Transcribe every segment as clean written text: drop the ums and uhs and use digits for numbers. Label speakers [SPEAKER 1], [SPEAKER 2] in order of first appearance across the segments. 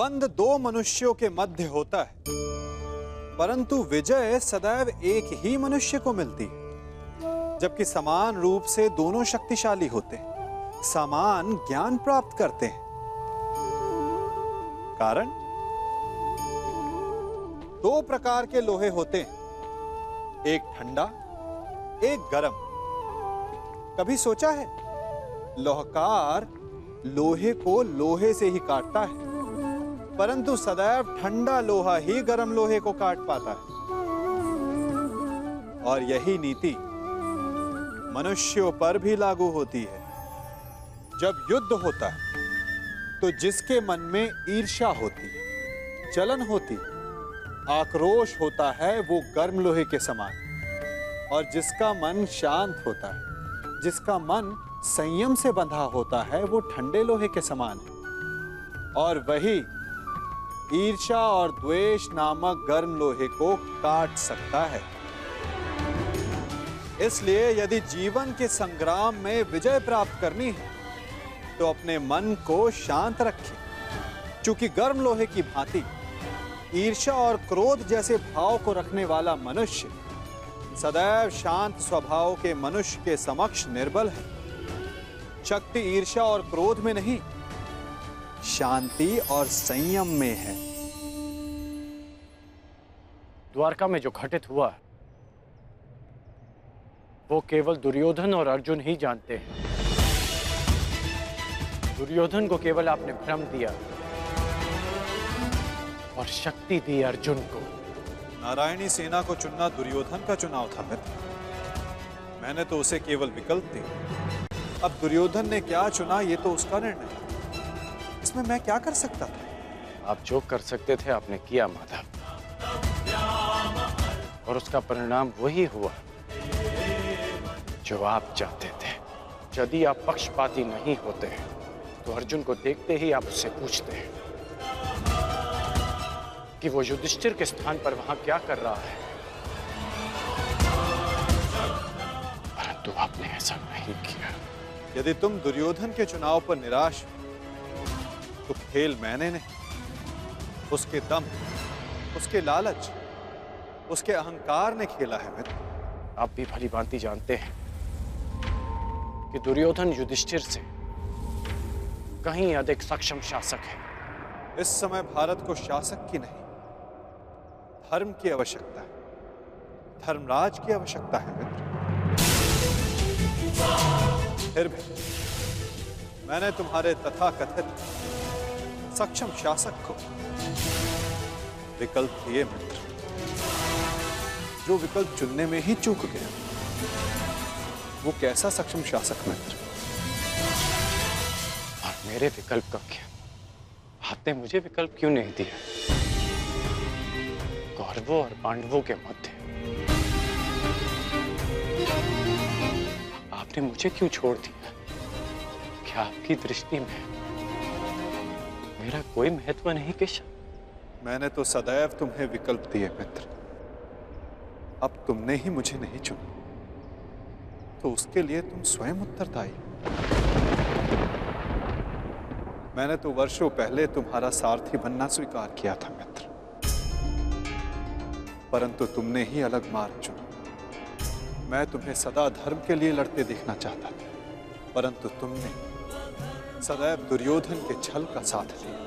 [SPEAKER 1] द्वंद्व दो मनुष्यों के मध्य होता है, परंतु विजय सदैव एक ही मनुष्य को मिलती है। जबकि समान रूप से दोनों शक्तिशाली होते हैं, समान ज्ञान प्राप्त करते हैं। कारण दो प्रकार के लोहे होते हैं, एक ठंडा, एक गरम। कभी सोचा है लोहकार लोहे को लोहे से ही काटता है, परंतु सदैव ठंडा लोहा ही गर्म लोहे को काट पाता है। और यही नीति मनुष्यों पर भी लागू होती है। जब युद्ध होता है तो जिसके मन में ईर्ष्या होती, जलन होती, आक्रोश होता है, वो गर्म लोहे के समान। और जिसका मन शांत होता है, जिसका मन संयम से बंधा होता है, वो ठंडे लोहे के समान है। और वही ईर्ष्या और द्वेष नामक गर्म लोहे को काट सकता है। इसलिए यदि जीवन के संग्राम में विजय प्राप्त करनी है तो अपने मन को शांत रखें, क्योंकि गर्म लोहे की भांति ईर्ष्या और क्रोध जैसे भाव को रखने वाला मनुष्य सदैव शांत स्वभाव के मनुष्य के समक्ष निर्बल है। शक्ति ईर्ष्या और क्रोध में नहीं, शांति और संयम में है।
[SPEAKER 2] द्वारका में जो घटित हुआ वो केवल दुर्योधन और अर्जुन ही जानते हैं। दुर्योधन को केवल आपने भ्रम दिया और शक्ति दी अर्जुन को।
[SPEAKER 1] नारायणी सेना को चुनना दुर्योधन का चुनाव था मित्र। मैंने तो उसे केवल विकल्प दिए। अब दुर्योधन ने क्या चुना ये तो उसका निर्णय है। इसमें मैं क्या कर सकता था?
[SPEAKER 2] आप जो कर सकते थे आपने किया माधव, और उसका परिणाम वही हुआ जो आप चाहते थे। यदि आप पक्षपाती नहीं होते तो अर्जुन को देखते ही आप उससे पूछते कि वो युधिष्ठिर के स्थान पर वहां क्या कर रहा है, परंतु आपने ऐसा नहीं किया।
[SPEAKER 1] यदि तुम दुर्योधन के चुनाव पर निराश हो तो खेल मैंने नहीं, उसके दम, उसके लालच, उसके अहंकार ने खेला है मित्र।
[SPEAKER 2] आप भी भली भांति जानते हैं कि दुर्योधन युधिष्ठिर से कहीं अधिक सक्षम शासक है।
[SPEAKER 1] इस समय भारत को शासक की नहीं, धर्म की आवश्यकता है, धर्मराज की आवश्यकता है मित्र। फिर भी मैंने तुम्हारे तथाकथित सक्षम शासक को विकल्प दिए मित्र, जो विकल्प चुनने में ही चूक गया। वो कैसा सक्षम शासक मित्र?
[SPEAKER 2] और मेरे विकल्प का क्या? आपने मुझे विकल्प क्यों नहीं दिया? कौरवों और पांडवों के मध्य आपने मुझे क्यों छोड़ दिया? क्या आपकी दृष्टि में मेरा कोई महत्व नहीं केशव?
[SPEAKER 1] मैंने तो सदैव तुम्हें विकल्प दिए मित्र। अब तुमने ही मुझे नहीं चुना तो उसके लिए तुम स्वयं उत्तरदायी। मैंने तो वर्षों पहले तुम्हारा सारथी बनना स्वीकार किया था मित्र, परंतु तुमने ही अलग मार्ग चुना। मैं तुम्हें सदा धर्म के लिए लड़ते देखना चाहता था, परंतु तुमने सदैव दुर्योधन के छल का साथ लिया।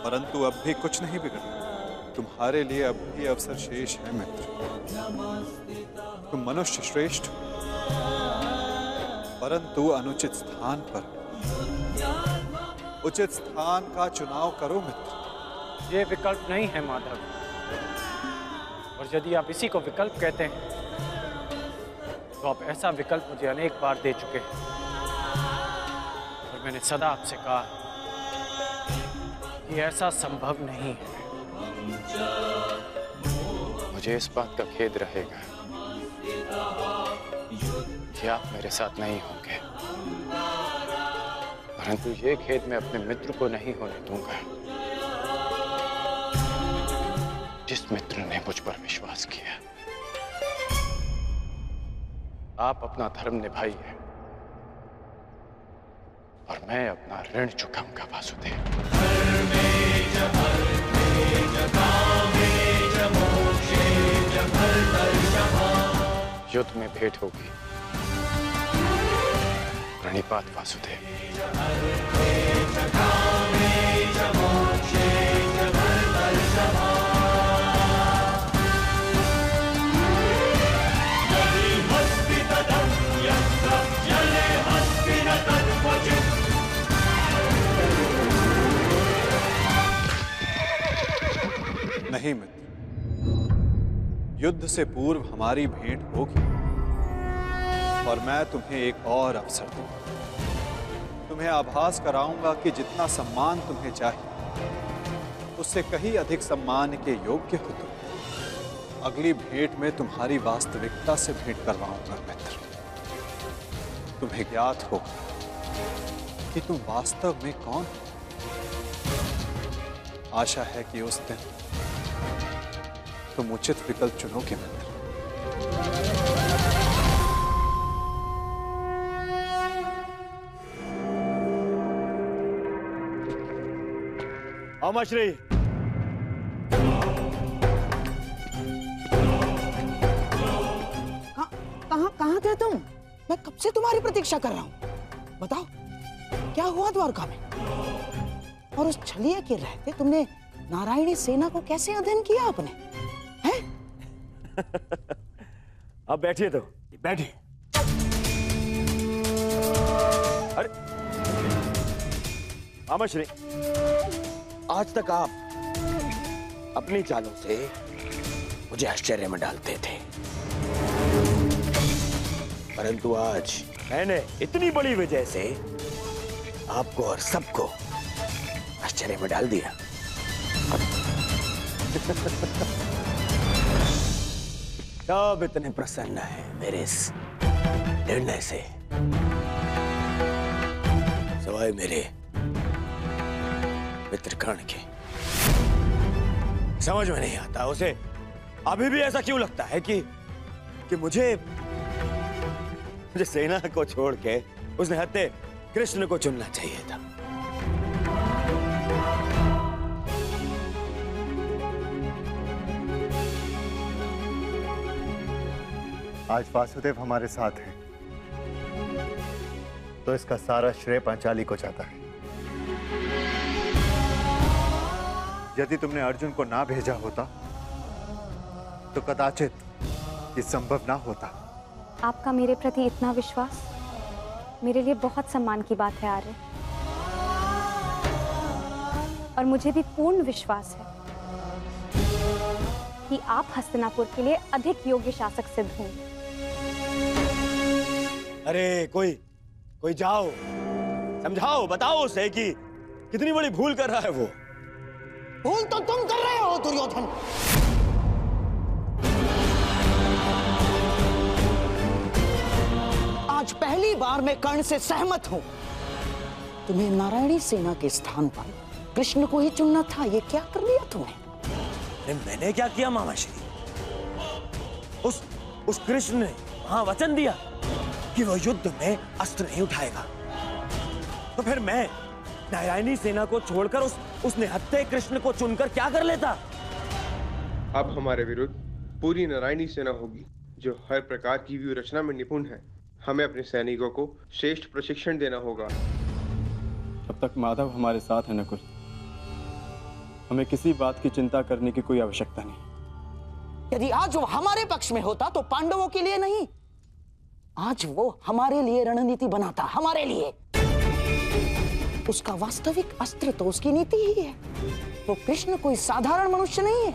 [SPEAKER 1] परंतु अब भी कुछ नहीं बिगड़ा। तुम्हारे लिए अब भी अवसर शेष है मित्र। तुम मनुष्य श्रेष्ठ हो, परंतु अनुचित स्थान पर। उचित स्थान का चुनाव करो मित्र।
[SPEAKER 2] ये विकल्प नहीं है माधव, और यदि आप इसी को विकल्प कहते हैं तो आप ऐसा विकल्प मुझे अनेक बार दे चुके हैं, और मैंने सदा आपसे कहा कि ऐसा संभव नहीं है। मुझे इस बात का खेद रहेगा कि आप मेरे साथ नहीं होंगे, परंतु ये खेद मैं अपने मित्र को नहीं होने दूंगा, जिस मित्र ने मुझ पर विश्वास किया। आप अपना धर्म निभाइए और मैं अपना ऋण चुकाऊंगा वासुदेव। युद्ध में भेंट होगी। प्रणिपात वासुदेव।
[SPEAKER 1] नहीं मित्र, युद्ध से पूर्व हमारी भेंट होगी और मैं तुम्हें एक और अवसर दूंगा। तुम्हें आभास कराऊंगा कि जितना सम्मान तुम्हें चाहिए उससे कहीं अधिक सम्मान के योग्य हो तुम। अगली भेंट में तुम्हारी वास्तविकता से भेंट करवाऊंगा मित्र। तुम्हें ज्ञात होगा कि तुम वास्तव में कौन हो। आशा है कि उस दिन तुम उचित विकल्प चुनोगे मित्र।
[SPEAKER 3] अमाश्री,
[SPEAKER 4] कहाँ थे तुम? मैं कब से तुम्हारी प्रतीक्षा कर रहा हूँ। बताओ क्या हुआ द्वारका में? और उस छलिए के रहते तुमने नारायणी सेना को कैसे अधीन किया आपने? हैं?
[SPEAKER 3] अब बैठिए तो बैठिए। अरे अमाश्री, आज तक आप अपनी चालों से मुझे आश्चर्य में डालते थे, परंतु आज मैंने इतनी बड़ी वजह से आपको और सबको आश्चर्य में डाल दिया। सब इतने प्रसन्न है मेरे इस निर्णय से, सवाए मेरे मित्र कर्ण के। समझ में नहीं आता उसे अभी भी ऐसा क्यों लगता है कि मुझे सेना को छोड़ के उसने हत्या कृष्ण को चुनना चाहिए था।
[SPEAKER 5] आज वासुदेव हमारे साथ हैं, तो इसका सारा श्रेय पांचाली को जाता है। यदि तुमने अर्जुन को ना भेजा होता तो कदाचित ये संभव ना होता।
[SPEAKER 6] आपका मेरे प्रति इतना विश्वास मेरे लिए बहुत सम्मान की बात है आर्य। और मुझे भी पूर्ण विश्वास है कि आप हस्तिनापुर के लिए अधिक योग्य शासक सिद्ध होंगे।
[SPEAKER 3] अरे कोई जाओ, समझाओ, बताओ उसे कि कितनी बड़ी भूल कर रहा है वो।
[SPEAKER 4] भूल तो तुम कर रहे हो दुर्योधन। आज पहली बार मैं कर्ण से सहमत हूं। तुम्हें नारायणी सेना के स्थान पर कृष्ण को ही चुनना था। ये क्या कर लिया तुमने?
[SPEAKER 3] अरे मैंने क्या किया मामाश्री? उस कृष्ण ने वहां वचन दिया कि वो युद्ध में अस्त्र नहीं उठाएगा, तो फिर मैं नारायणी सेना को छोड़कर उस निहत्थे कृष्ण को चुनकर क्या कर लेता?
[SPEAKER 7] अब हमारे विरुद्ध पूरी नारायणी सेना होगी जो हर प्रकार की व्यूह रचना में निपुण है। हमें अपने सैनिकों को श्रेष्ठ प्रशिक्षण देना होगा।
[SPEAKER 8] जब तक माधव हमारे साथ है नकुल, हमें किसी बात की चिंता करने की कोई आवश्यकता नहीं।
[SPEAKER 4] यदि आज वो हमारे पक्ष में होता तो पांडवों के लिए नहीं, आज वो हमारे लिए रणनीति बनाता, हमारे लिए। उसका वास्तविक अस्त्र तो उसकी नीति ही है। तो कृष्ण कोई साधारण मनुष्य नहीं है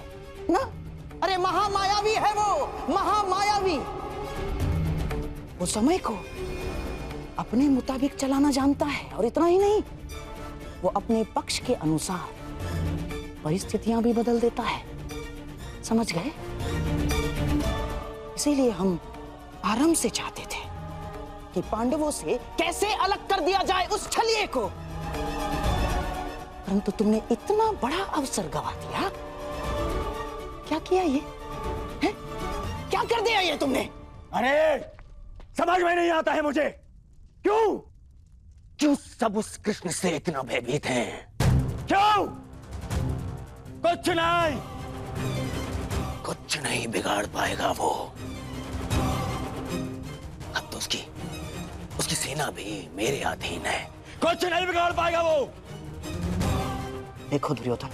[SPEAKER 4] ना। अरे महामायावी है वो, महामायावी। वो समय को अपने मुताबिक चलाना जानता है, और इतना ही नहीं, वो अपने पक्ष के अनुसार परिस्थितियां भी बदल देता है। समझ गए? इसीलिए हम आरंभ से चाहते थे कि पांडवों से कैसे अलग कर दिया जाए उस छलिए को, परंतु तुमने इतना बड़ा अवसर गवा दिया। क्या किया ये है? क्या कर दिया ये तुमने?
[SPEAKER 3] अरे समझ में नहीं आता है मुझे। क्यों क्यों सब उस कृष्ण से इतना भयभीत हैं? क्यों? कुछ नहीं बिगाड़ पाएगा वो। अब तो उसकी सेना भी मेरे अधीन है। कुछ नहीं बिगाड़ पाएगा वो।
[SPEAKER 4] देखो दुर्योधन,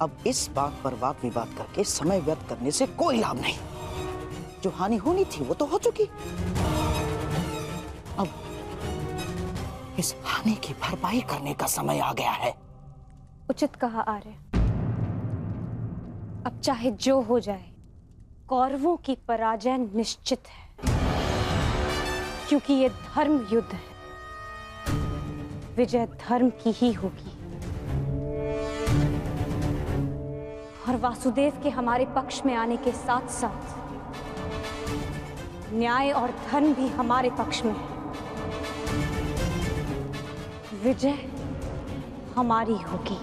[SPEAKER 4] अब इस बात पर वाद विवाद करके समय व्यर्थ करने से कोई लाभ नहीं। जो हानि होनी थी वो तो हो चुकी। अब इस हानि की भरपाई करने का समय आ गया है।
[SPEAKER 6] उचित कहा आर्य। अब चाहे जो हो जाए, कौरवों की पराजय निश्चित है, क्योंकि ये धर्म युद्ध है। विजय धर्म की ही होगी। और वासुदेव के हमारे पक्ष में आने के साथ साथ न्याय और धर्म भी हमारे पक्ष में है। विजय हमारी होगी।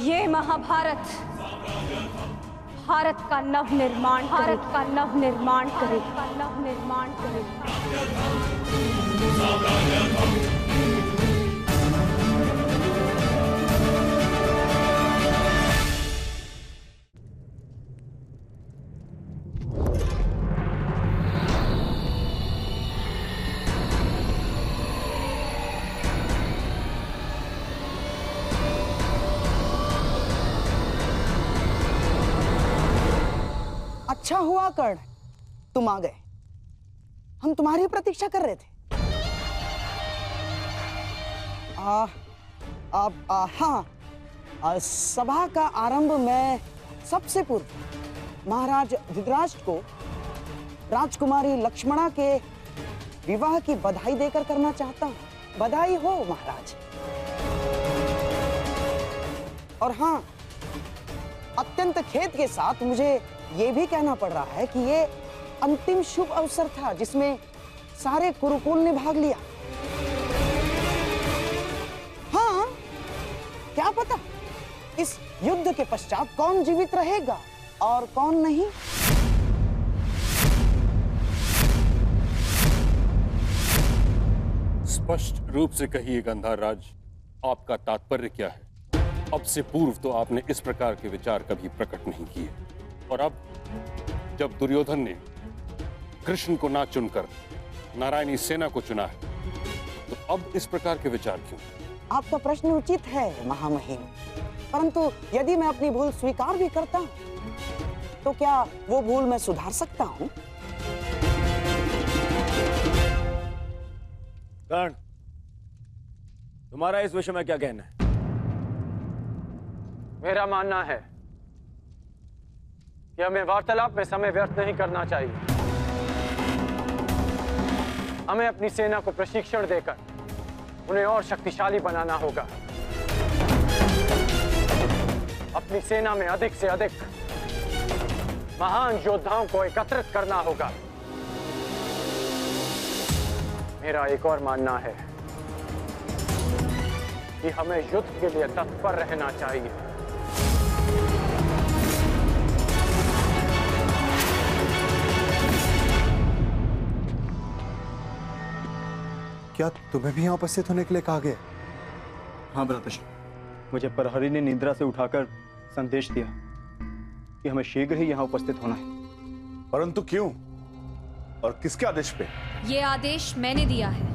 [SPEAKER 6] ये महाभारत भारत का नव निर्माण करेगा।
[SPEAKER 4] अच्छा हुआ कर्ण, तुम आ गए। हम तुम्हारी प्रतीक्षा कर रहे थे। सभा का आरंभ मैं सबसे पूर्व महाराज धृतराष्ट्र को राजकुमारी लक्ष्मणा के विवाह की बधाई देकर करना चाहता हूँ। बधाई हो महाराज। और हाँ, अत्यंत खेद के साथ मुझे ये भी कहना पड़ रहा है कि ये अंतिम शुभ अवसर था जिसमें सारे कुरुकुल ने भाग लिया। हाँ, क्या पता इस युद्ध के पश्चात कौन जीवित रहेगा और कौन नहीं।
[SPEAKER 9] स्पष्ट रूप से कहिए गंधार राज, आपका तात्पर्य क्या है? अब से पूर्व तो आपने इस प्रकार के विचार कभी प्रकट नहीं किए, और अब जब दुर्योधन ने कृष्ण को ना चुनकर नारायणी सेना को चुना है, तो अब इस प्रकार के विचार क्यों?
[SPEAKER 4] आपका प्रश्न उचित है महामहिम, परंतु यदि मैं अपनी भूल स्वीकार भी करता हूं, तो क्या वो भूल मैं सुधार सकता हूं?
[SPEAKER 3] कर्ण, तुम्हारा इस विषय में क्या कहना है?
[SPEAKER 2] मेरा मानना है कि हमें वार्तालाप में समय व्यर्थ नहीं करना चाहिए। हमें अपनी सेना को प्रशिक्षण देकर उन्हें और शक्तिशाली बनाना होगा। अपनी सेना में अधिक से अधिक महान योद्धाओं को एकत्रित करना होगा। मेरा एक और मानना है कि हमें युद्ध के लिए तत्पर रहना चाहिए।
[SPEAKER 5] क्या तुम्हें भी यहाँ उपस्थित होने के लिए कहा गया?
[SPEAKER 8] हाँ भ्राताश्री, मुझे प्रहरी ने निद्रा से उठाकर संदेश दिया कि हमें शीघ्र ही यहाँ उपस्थित होना है।
[SPEAKER 10] परंतु क्यों और किसके आदेश पे?
[SPEAKER 11] ये आदेश मैंने दिया है।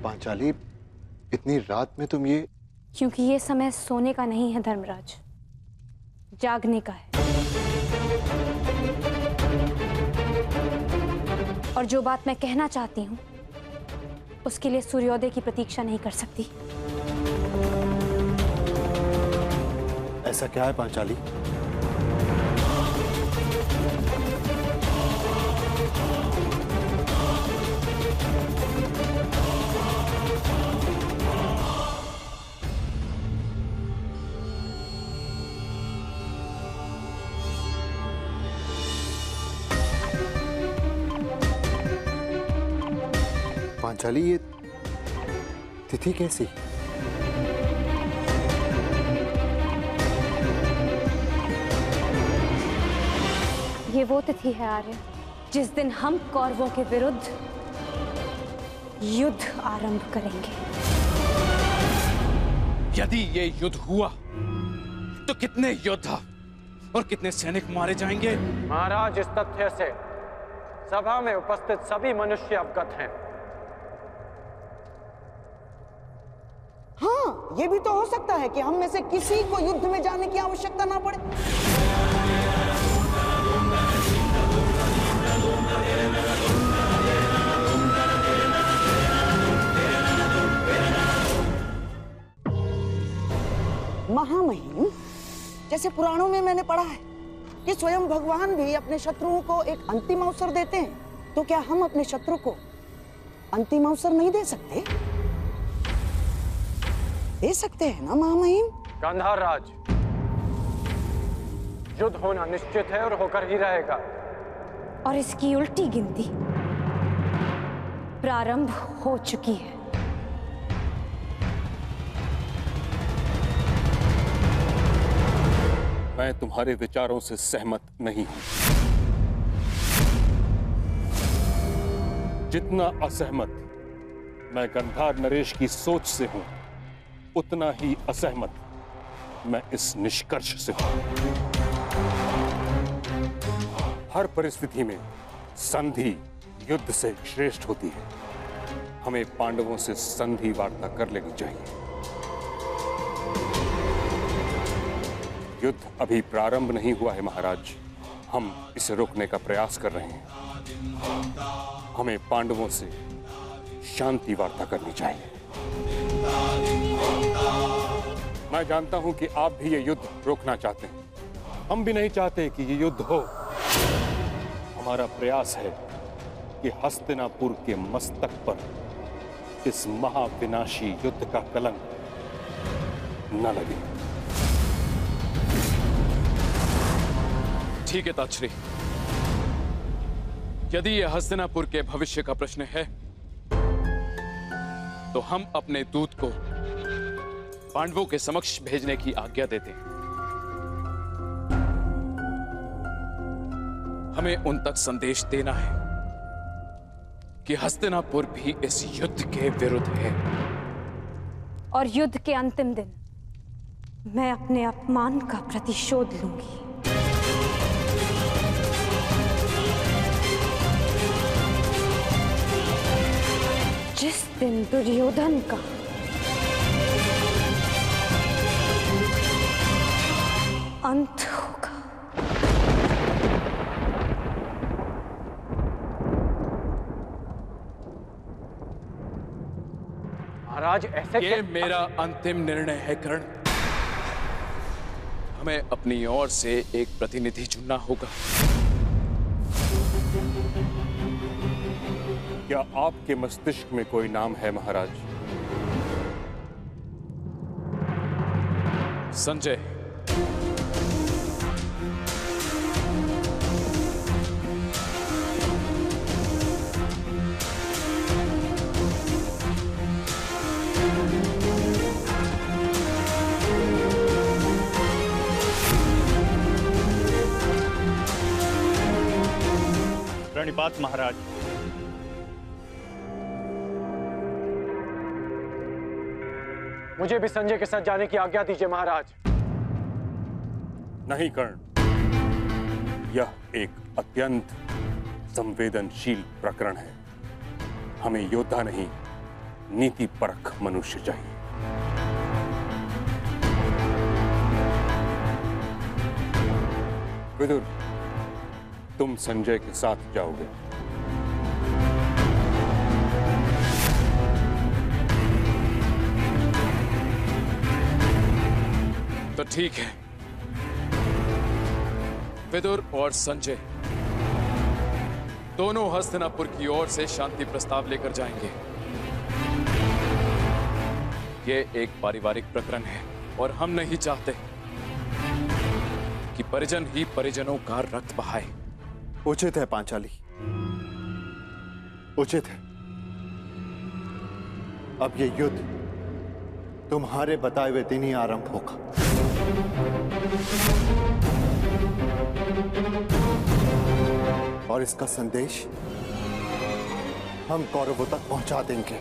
[SPEAKER 5] पांचाली, इतनी रात में तुम ये?
[SPEAKER 6] क्योंकि ये समय सोने का नहीं है धर्मराज, जागने का है। और जो बात मैं कहना चाहती हूँ उसके लिए सूर्योदय की प्रतीक्षा नहीं कर सकती।
[SPEAKER 5] ऐसा क्या है पांचाली? पांचाली, ये तिथि कैसी?
[SPEAKER 6] ये वो तिथि है आर्य जिस दिन हम कौरवों के विरुद्ध युद्ध आरंभ करेंगे।
[SPEAKER 12] यदि ये युद्ध हुआ तो कितने योद्धा और कितने सैनिक मारे जाएंगे?
[SPEAKER 2] महाराज, इस तथ्य से सभा में उपस्थित सभी मनुष्य अवगत हैं।
[SPEAKER 4] हाँ, ये भी तो हो सकता है कि हम में से किसी को युद्ध में जाने की आवश्यकता ना पड़े। महामहिम, जैसे पुराणों में मैंने पढ़ा है कि स्वयं भगवान भी अपने शत्रुओं को एक अंतिम अवसर देते हैं, तो क्या हम अपने शत्रु को अंतिम अवसर नहीं दे सकते? दे सकते हैं ना महामहिम?
[SPEAKER 2] गांधार राज, युद्ध होना निश्चित है और होकर ही रहेगा।
[SPEAKER 6] और इसकी उल्टी गिनती प्रारंभ हो चुकी है।
[SPEAKER 9] मैं तुम्हारे विचारों से सहमत नहीं हूं। जितना असहमत मैं गंधार नरेश की सोच से हूं, उतना ही असहमत मैं इस निष्कर्ष से हूं। हर परिस्थिति में संधि युद्ध से श्रेष्ठ होती है। हमें पांडवों से संधि वार्ता कर लेनी चाहिए। युद्ध अभी प्रारंभ नहीं हुआ है महाराज, हम इसे रोकने का प्रयास कर रहे हैं। हमें पांडवों से शांति वार्ता करनी चाहिए। मैं जानता हूं कि आप भी ये युद्ध रोकना चाहते हैं, हम भी नहीं चाहते कि ये युद्ध हो। हमारा प्रयास है कि हस्तिनापुर के मस्तक पर इस महाविनाशी युद्ध का कलंक न लगे।
[SPEAKER 12] ठीक है ताक्षरी, यदि यह हस्तिनापुर के भविष्य का प्रश्न है तो हम अपने दूत को पांडवों के समक्ष भेजने की आज्ञा देते हैं। हमें उन तक संदेश देना है कि हस्तिनापुर भी इस युद्ध के विरुद्ध है।
[SPEAKER 6] और युद्ध के अंतिम दिन मैं अपने अपमान का प्रतिशोध लूंगी। जिस दिन दुर्योधन का अंत होगा।
[SPEAKER 2] महाराज, ऐसे
[SPEAKER 12] ये मेरा अंतिम निर्णय है कर्ण। हमें अपनी ओर से एक प्रतिनिधि चुनना होगा।
[SPEAKER 9] क्या आपके मस्तिष्क में कोई नाम है महाराज?
[SPEAKER 12] संजय।
[SPEAKER 8] प्रणिपात महाराज।
[SPEAKER 2] मुझे भी संजय के साथ जाने की आज्ञा दीजिए महाराज।
[SPEAKER 9] नहीं कर्ण, यह एक अत्यंत संवेदनशील प्रकरण है। हमें योद्धा नहीं, नीति परख मनुष्य चाहिए। विदुर, तुम संजय के साथ जाओगे।
[SPEAKER 12] तो ठीक है, विदुर और संजय दोनों हस्तिनापुर की ओर से शांति प्रस्ताव लेकर जाएंगे। ये एक पारिवारिक प्रकरण है और हम नहीं चाहते कि परिजन ही परिजनों का रक्त बहाए।
[SPEAKER 5] उचित है पांचाली, उचित है। अब ये युद्ध तुम्हारे बताए हुए दिन ही आरंभ होगा। और इसका संदेश हम कौरवों तक पहुंचा देंगे।